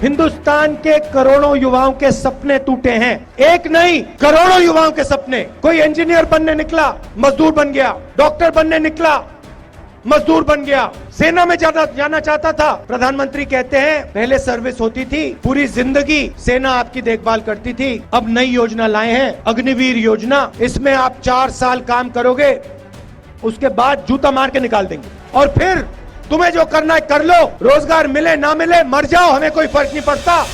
हिंदुस्तान के करोड़ों युवाओं के सपने टूटे हैं। एक नहीं, करोड़ों युवाओं के सपने। कोई इंजीनियर बनने निकला, मजदूर बन गया। डॉक्टर बनने निकला, मजदूर बन गया। सेना में जाना चाहता था, प्रधानमंत्री कहते हैं पहले सर्विस होती थी, पूरी जिंदगी सेना आपकी देखभाल करती थी। अब नई योजना लाए हैं, अग्निवीर योजना। इसमें आप 4 साल काम करोगे, उसके बाद जूता मार के निकाल देंगे और फिर तुम्हें जो करना है कर लो। रोजगार मिले ना मिले मर जाओ, हमें कोई फर्क नहीं पड़ता।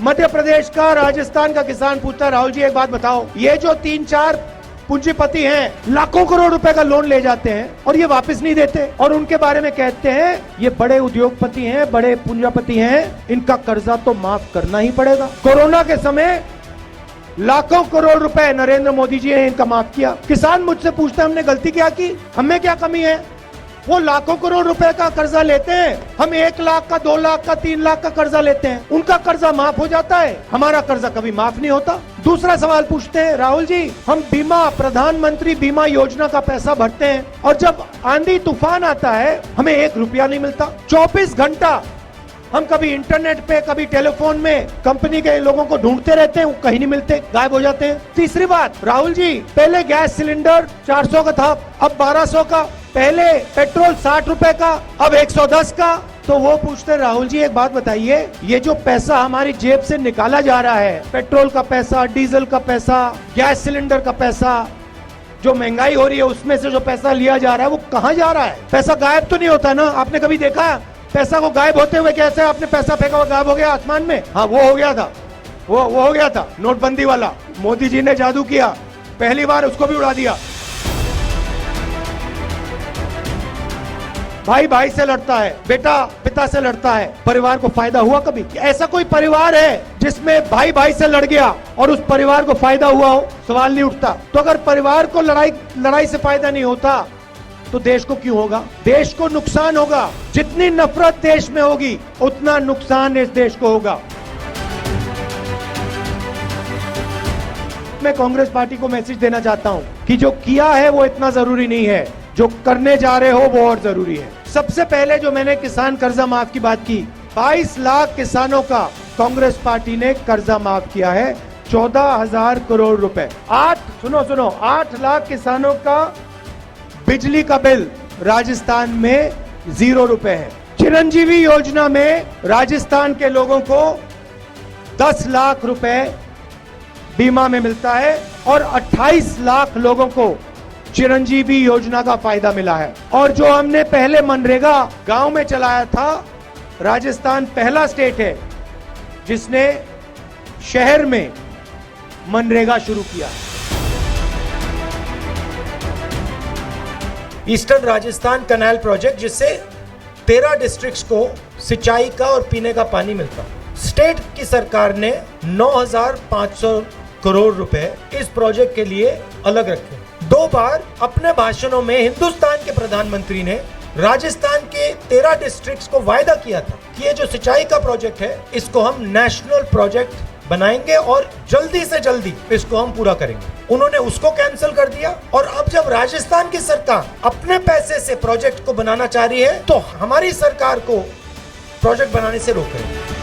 मध्य प्रदेश का, राजस्थान का किसान पूछता है, राहुल जी एक बात बताओ, ये जो 3-4 पूंजीपति हैं, लाखों करोड़ रुपए का लोन ले जाते हैं और ये वापस नहीं देते और उनके बारे में कहते हैं ये बड़े उद्योगपति हैं, बड़े पूंजीपति हैं, इनका कर्जा तो माफ करना ही पड़ेगा। कोरोना के समय लाखों करोड़ रुपए नरेंद्र मोदी जी ने इनका माफ किया। किसान मुझसे पूछते हैं हमने गलती क्या की, हमें क्या कमी है? वो लाखों करोड़ रुपए का कर्जा लेते हैं, हम 1 लाख का, 2 लाख का, 3 लाख का कर्जा लेते हैं, उनका कर्जा माफ हो जाता है, हमारा कर्जा कभी माफ नहीं होता। दूसरा सवाल पूछते हैं, राहुल जी हम बीमा, प्रधानमंत्री बीमा योजना का पैसा भरते हैं और जब आंधी तूफान आता है हमें 1 रुपया नहीं मिलता। 24 घंटा हम कभी इंटरनेट पे, कभी टेलीफोन में कंपनी के लोगों को ढूंढते रहते हैं, वो कहीं नहीं मिलते, गायब हो जाते हैं। तीसरी बात, राहुल जी पहले गैस सिलेंडर 400 का था, अब 1200 का। पहले पेट्रोल 60 रुपए का, अब 110 का। तो वो पूछते हैं, राहुल जी एक बात बताइए, ये जो पैसा हमारी जेब से निकाला जा रहा है, पेट्रोल का पैसा, डीजल का पैसा, गैस सिलेंडर का पैसा, जो महंगाई हो रही है उसमें से जो पैसा लिया जा रहा है वो कहाँ जा रहा है? पैसा गायब तो नहीं होता ना? आपने कभी देखा पैसा को गायब होते हुए? कैसे आपने पैसा फेंका हुआ गायब हो गया आसमान में? हाँ, वो हो गया था, वो हो गया था नोटबंदी वाला। मोदी जी ने जादू किया, पहली बार उसको भी उड़ा दिया। भाई भाई से लड़ता है, बेटा पिता से लड़ता है, परिवार को फायदा हुआ कभी? ऐसा कोई परिवार है जिसमें भाई भाई से लड़ गया और उस परिवार को फायदा हुआ हो? सवाल नहीं उठता। तो अगर परिवार को लड़ाई से फायदा नहीं होता तो देश को क्यों होगा? देश को नुकसान होगा। जितनी नफरत देश में होगी उतना नुकसान इस देश को होगा। मैं कांग्रेस पार्टी को मैसेज देना चाहता हूं कि जो किया है वो इतना जरूरी नहीं है, जो करने जा रहे हो वो और जरूरी है। सबसे पहले जो मैंने किसान कर्जा माफ की बात की, 22 लाख किसानों का कांग्रेस पार्टी ने कर्जा माफ किया है, 14,000 करोड़ रुपए। 8 लाख किसानों का बिजली का बिल राजस्थान में 0 रुपए है। चिरंजीवी योजना में राजस्थान के लोगों को 10 लाख रुपए बीमा में मिलता है और 28 लाख लोगों को चिरंजीवी योजना का फायदा मिला है। और जो हमने पहले मनरेगा गांव में चलाया था, राजस्थान पहला स्टेट है जिसने शहर में मनरेगा शुरू किया। ईस्टर्न राजस्थान कैनाल प्रोजेक्ट, जिससे 13 डिस्ट्रिक्ट्स को सिंचाई का और पीने का पानी मिलता। स्टेट की सरकार ने 9,500 करोड़ रुपए इस प्रोजेक्ट के लिए अलग रखे। 2 बार अपने भाषणों में हिंदुस्तान के प्रधानमंत्री ने राजस्थान के 13 डिस्ट्रिक्ट्स को वायदा किया था कि ये जो सिंचाई का प्रोजेक्ट है इसको हम नेशनल प्रोजेक्ट बनाएंगे और जल्दी से जल्दी इसको हम पूरा करेंगे। उन्होंने उसको कैंसिल कर दिया और अब जब राजस्थान की सरकार अपने पैसे से प्रोजेक्ट को बनाना चाह रही है तो हमारी सरकार को प्रोजेक्ट बनाने से रोक रही है।